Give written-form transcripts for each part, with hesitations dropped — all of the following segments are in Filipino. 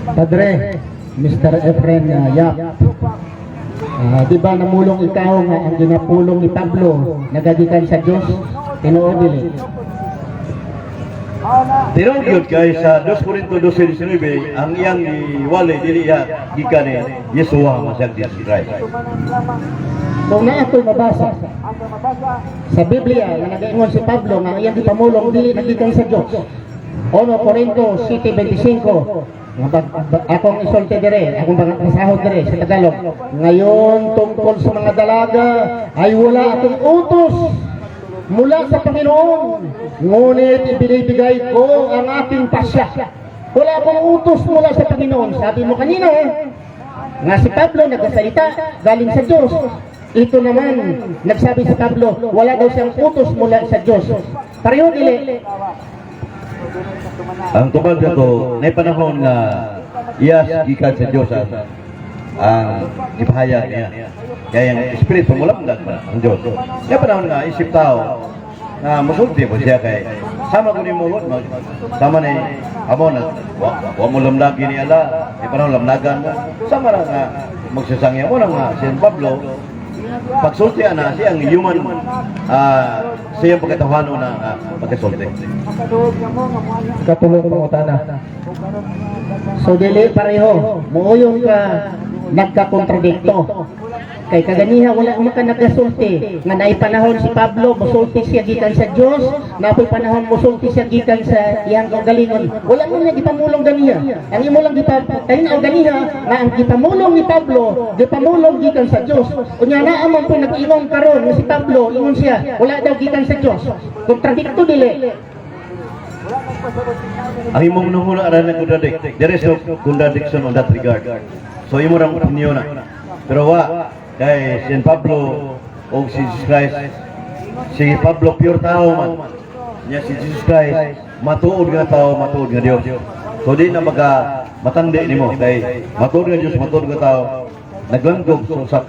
Padre, Mr. Efren Yap, di ba namulong ikaw nga ang ginapulong ni Pablo nagagikan sa Diyos? Tinuod dili. Tinuod yun kay sa 2 Corinto 12:19 ang iyang iwalay dili gikan ni Yeshua Mashiach Jesus Christ. Kung na ako'y mabasa sa Biblia na nag-ingon si Pablo nga iyang ipamulong dili nagikan sa Diyos. 1 Corinto 7:25 akong isulti dire, akong masahod dire sa Tagalog. Ngayon tungkol sa mga dalaga ay wala akong utos mula sa Panginoon, ngunit ibinibigay ko ang aking pasya. Wala akong utos mula sa Panginoon. Sabi mo kanina nga si Pablo nagsasalita galing sa Diyos. Ito naman nagsabi si Pablo wala daw siyang utos mula sa Diyos. Pareho dili. Ang tubag dito, may panahon na iyas gikan sa Diyos ang ipahayag niya. Kaya yung Espiritu mulamdag pa ang Diyos. Kaya panahon na isip tao na masulti mo siya kay sama ko ni mo sama ni amo na wa mo lamdagi ni ala may panahon lamdagan mo sama ra nga magsasangya mo nga si Pablo pagsulti na siyang human siyang pagkatawhano na pagkasulti. Katulong pangutana. So dili pareho, muuyong ka nagka-kontradikto. Kay kaganiha wala maka nagasulti nga naay panahon si Pablo mosulti siya gikan sa Dios, napoy panahon mosulti siya gikan sa iyang kaugalingon. Wala mo niya gipamulong ganiha. Ang imo lang tayo na ganiha nga ang gipamulong ni Pablo gipamulong gikan sa Dios. Unya naa man po nag-ingon karon nga si Pablo ingon siya wala daw gikan sa Dios. Kontradikto dili. Ang imong nuhula ara na contradict. There is no contradiction on that regard. So imo rang opinion na. Pero kay si Pablo o si Jesus Christ, si Pablo pure tao man. Nya si Jesus Christ matuod nga tao, matuod nga Dios. So di na matandi nimo kay matuod nga Dios, matuod nga tao. Naglanggog sa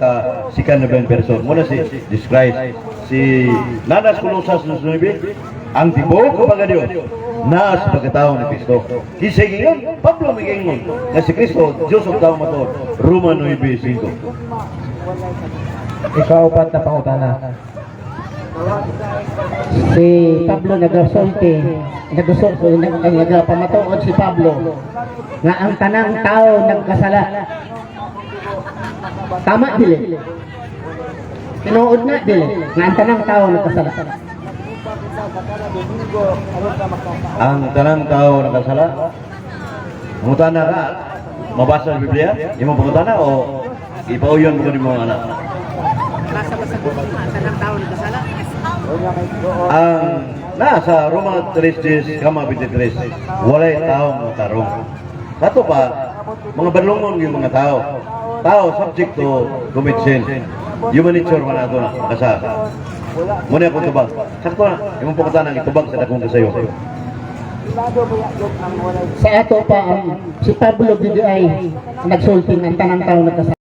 sikan na ben person. Muna si Jesus Christ, si Nanas Colosas 9, ang tibok ko pagka Dios. Naas pagkatao ni Kristo. Kisay ngayon, Pablo may ngayon na si Kristo, Diyos ang tao matod. Roma 9:5. Ikaw-apat na pangutana. Si Pablo nagpamatuod si Pablo nga ang tanang tao nagkasala. Tama dili. Tinuod na dili nga ang tanang tao nagkasala. Ang tanang tao nagkasala. Pangutana ka, mabasa sa Biblia? Yung pangutana o ipauyon mo ni mga anak? Basa-basa ko ang tanang tao nagkasala. Ang nasa Roma 3:10 kama 23, walay taong matarong. Sato pa, mga balungon yung mga tao. Tao subject to commit sin. Human nature man ato na makasala. Muna akong tubag. Sakto na, yung pangutana itubag sa dakong kasayo. Sa ato pa si Pablo gid ay nagsulti ang tanang tao nagkasala.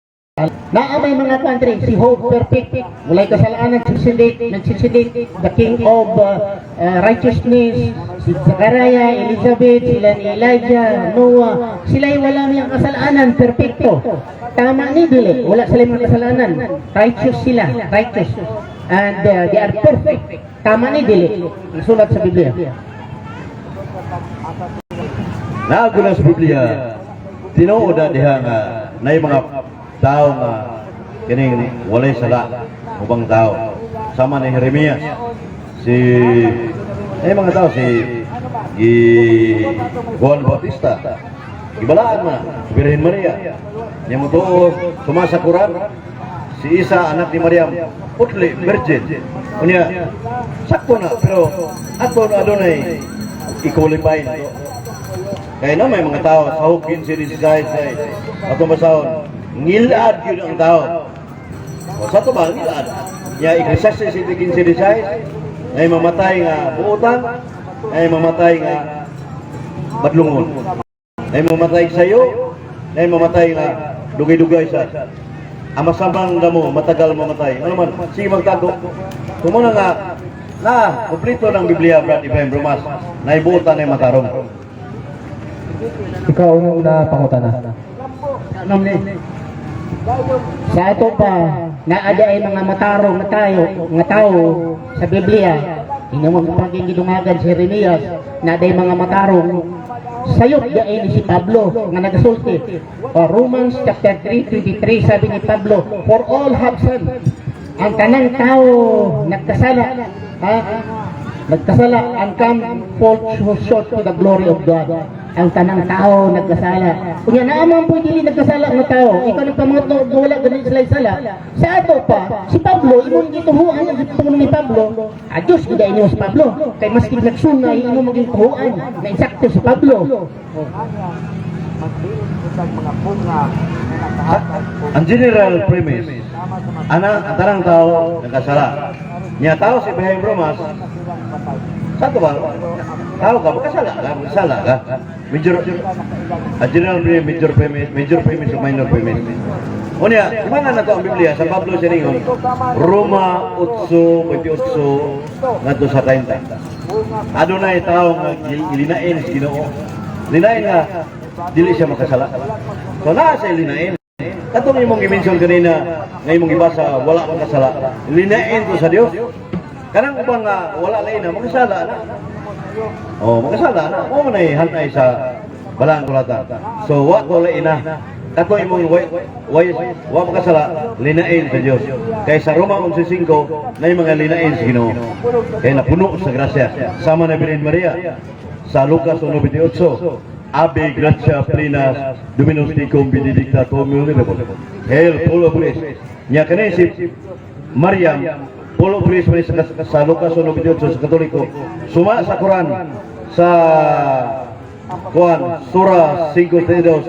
Naa may mga country, si Hope Perfect, walay kasalanan, nagsisidate, the King of Righteousness, si Zachariah, Elizabeth, sila ni Elijah, Noah, sila'y wala niyang kasalanan, perfecto. Tama ni dili, wala sila mga kasalanan, righteous sila, righteous. And they are perfect. Tama ni dili, sulat sa Biblia. Naagula sa Biblia, tinuod na diha nga na mga tao nga kining walay sala ubang tao sama ni Jeremias mga tao si Juan Bautista ibalaan man Birhen Maria nya mo tuo sumasa Quran si Isa anak ni Maryam putli virgin unya sakto na pero ato na adunay i-qualify kaya na may mga tao sa hugin si Jesus atong basahon ngilad yun ang tao. O sa ito ba, ngilad? Ya, Ecclesiastes 15:16, ay mamatay nga buutan, ay mamatay nga badlungon. Ay mamatay sa iyo, ay mamatay nga dugay-dugay sa amasamang damo, matagal mamatay. Ano man, sige magtago. Kumuna nga, kumplito ng Biblia, Brad Ibrahim Brumas, na ibuutan ay matarong. Ikaw ang una pangutana. Ano ni? Sa ato pa, naada ay mga matarong na tayo, nga tao sa Biblia. Inamang paging gidumagan si Jeremias, naada ay mga matarong sayop daay ni si Pablo nga nagasulti. Romans chapter 3:23 sabi ni Pablo, for all have sinned. Ang tanang tao nagkasala, ha? Nagkasala and come fall short to the glory of God. Ang tanang tao nagkasala. Kunya naamang po dili nagkasala nga tao. Ikaw nagpamangot no wala ganun sila sala. Sa ato pa, si Pablo imong gituhuan ang gituhuan ni Pablo. Adios gid inyo si Pablo. Kay maski nagsunay imo maging tuhuan na insakto si Pablo. Ang general premise, ang tarang tao nagkasala. Nya tao si Ibrahim Romas, satu ba? Tao ka, magkasala ka. General premise, major premise o minor premise. Unya, mana na to ang Biblia sa Pablo Siningon, Roma 8:28 ngadto sa 30. Adunay tao nga ilinain sa Ginoo. Linain nga dili siya makasala. So naa sa linain. Katong imong i-mention kanina nga imong ibasa wala makasala. Linain to sa Dios. Kanang ubang nga wala lay na makasala na. Oh, makasala na. Mo man ay hanay sa balang kulata. So wa ko lay na. Katong imong wa makasala linain sa Dios. Kay sa Roma 11:5 na mga linain sa Ginoo. Kay napuno sa grasya. Sama na Birhen Maria sa Lucas 1:28. Ave gratia plena Dominus tecum benedicta tu mulieribus. Hail full of grace. Nya kanay si Maryam full of grace sa Lucas 1:28 sa Katoliko. Suma sa Quran sa surah 5:32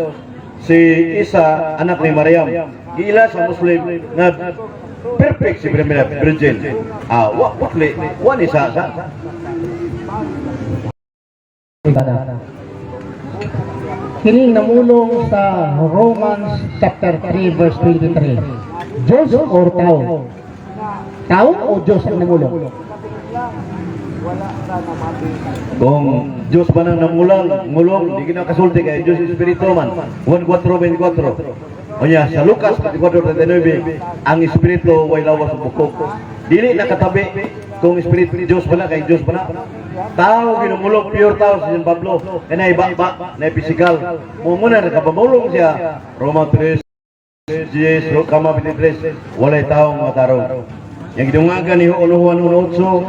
si Isa anak ni Maryam. Ila sa Muslim na perfect si Virgin. Wa ni sa Kining namulong sa Romans chapter 3 verse 23. Diyos or tao? Tao o Diyos ang namulong? Kung Diyos ba nang mulong, di kinakasulti kay Diyos Espiritu man. 1:4:24. O niya, sa Lucas 4:39, ang Espiritu way lawas sa bukok. Dili nakatabi kung Espiritu ni Diyos ba na kay Diyos ba na. Tao ginumulong, pure tao si San Pablo. Kaya iba-iba, na physical. Muna nakapamulong siya. Roma 3:10, Kama 23, walay taong matarong. Yang gidungagan ni Juan 1:8,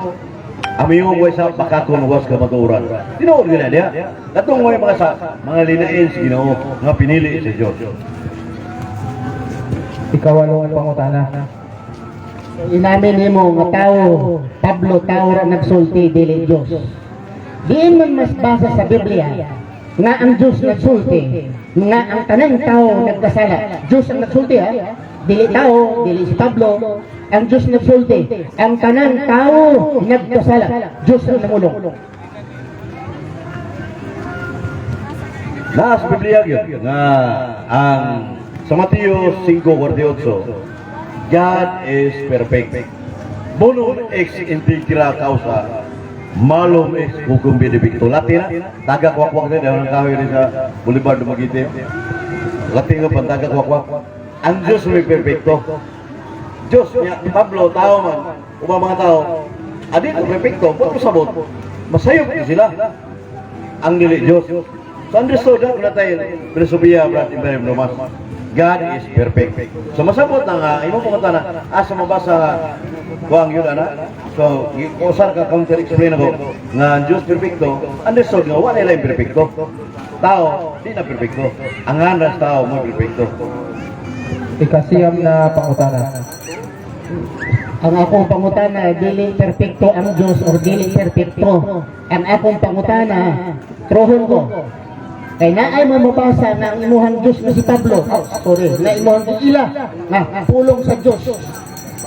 amiyong way sa bakakon was kamaturan. Tinuod gina dia. Katong way mga linain sa Ginoo nga pinili sa Dios. Ikaw ang pangutana. Inamin nimo nga tao, Pablo tao ra nagsulti dili Dios. Diin man mas basa sa Biblia nga ang Dios nagsulti, nga ang tanang tao nagkasala. Dios ang nagsulti ha. Dili tao, dili si Pablo. Ang Dios nagsulti, ang tanang tao nagkasala. Dios ang namulong. Nasa Biblia yun nga ang sa Mateo 5:48, God is perfect. Bonum ex integra causa, malum ex hukum benedicto. Latin na, tagak-wakwak na daw ng kahoy rin sa Boulevard Dumaguete. Latin nga pang tagak-wakwak. Ang Diyos may perfecto. Diyos niya, Pablo, tao man, ubang mga tao, adin ang perfecto, ba't masabot? Masayop niya sila. Ang nili Diyos. So understood na tayo, Philosophia, Brad Ibrahim Romas. God is perfect. So masabot na nga, imong pumunta na, asa mabasa kuang yun, ana? So, kusar ka counter-explain ako, nga ang Diyos perfecto, understood nga, wala nila yung perfecto. Tao, di na perfecto. Ang andas tao mo perfecto. Ikasiyam na pangutana. Ang akong pangutana, dili perfecto ang Diyos or dili perfecto. Ang akong pangutana, trohon ko. Kay naay mo mabasa na ang imuhang Diyos na si Pablo. Na imuhang ila na pulong sa Diyos.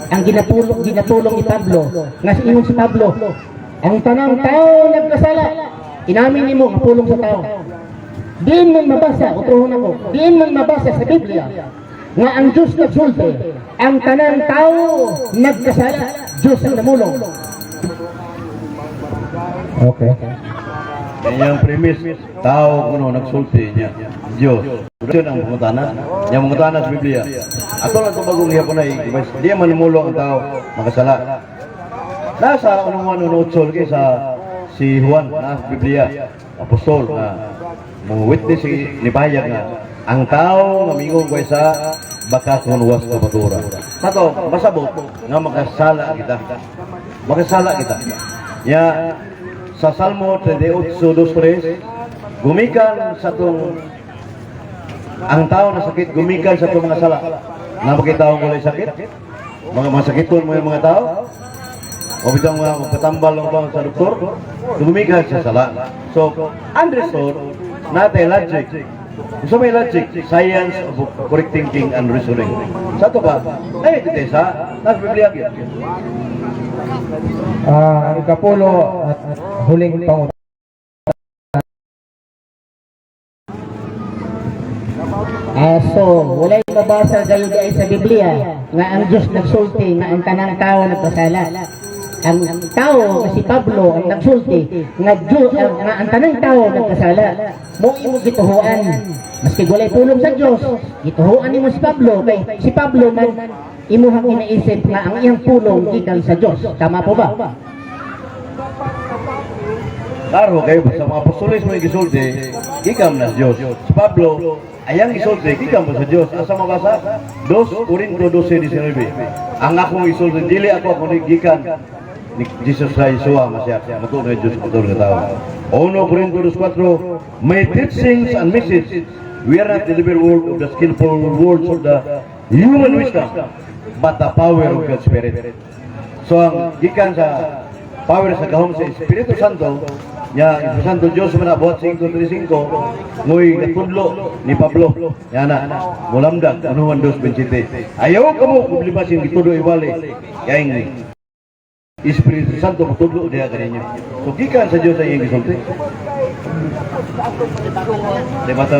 Ang ginatulong ni Pablo, nga si imong si Pablo. Ang tanang tao nagkasala. Inamin nimo ang pulong sa tao. Diin man mabasa, utrohon ako. Diin man mabasa sa Biblia nga ang Diyos nagsulti, ang tanang tao nagkasala, Diyos ang namulong. Okay. Kanyang premise, tao kuno nagsulti niya. Diyos. Yun ang pangutana. Yung pangutana sa Biblia. Ato lang ito bagong hiyapon ay, di man mulong ang tao makasala. Nasa unang unutsol kay sa si Juan na Biblia, apostol na mga witness ni Payag na ang tao namingong ko sa bakas manuwas ka matura. Mato, masabot nga makasala kita. Makasala kita. Ya, sa Salmo 38:2-3, gumikan sa tong ang tao na sakit, gumikan sa tong mga sala. Na makitaw ko lang sakit, mga sakiton mo yung mga tao, o bitang magpatambal lang ba sa doktor, gumikan sa sala. So, understood, natin logic. Gusto may logic, science of correct thinking and reasoning. Sa ito ba? Ay, ito sa nasa Biblia. Ang ikapulo at huling pangutana. So, walay mabasa kayo guys sa Biblia nga ang Diyos nagsulti nga ang tanang tao nagkasala. Ang tao nga si Pablo ang nagsulti nga Diyos nga ang tanang tao nagkasala. Mo imo gituhuan. Maski walay tulong sa Diyos, gituhuan nimo si Pablo kay si Pablo man imuhang inaisip nga ang iyang pulong gikan sa Diyos. Tama po ba? Klaro kayo sa mga apostoles mo gisulti, gikam na Diyos. Si Pablo, ayang gisulti, gikam mo sa Diyos. Asa mabasa? 2 Corinto 12:19. Ang akong gisulti, dili ako gikan ni Jesus sa Yeshua Masya. Matuloy Diyos matuloy na tao. 1 Corinto 2:4, may teachings and message. We are not delivered word of the skillful words of the human wisdom, but the power of God's Spirit. So ang gikan sa power sa gahom sa Espiritu Santo, ya Espiritu Santo Diyos man buhat 5:35 ngoy katudlo ni Pablo. Ya na mulamdag anuhan 2:27. Ayaw kamo publibasin gitudo ibali. Kaya Espiritu Santo matudlo diha kaninyo. So gikan sa Dios ang iyang gisulti. Di ba ta?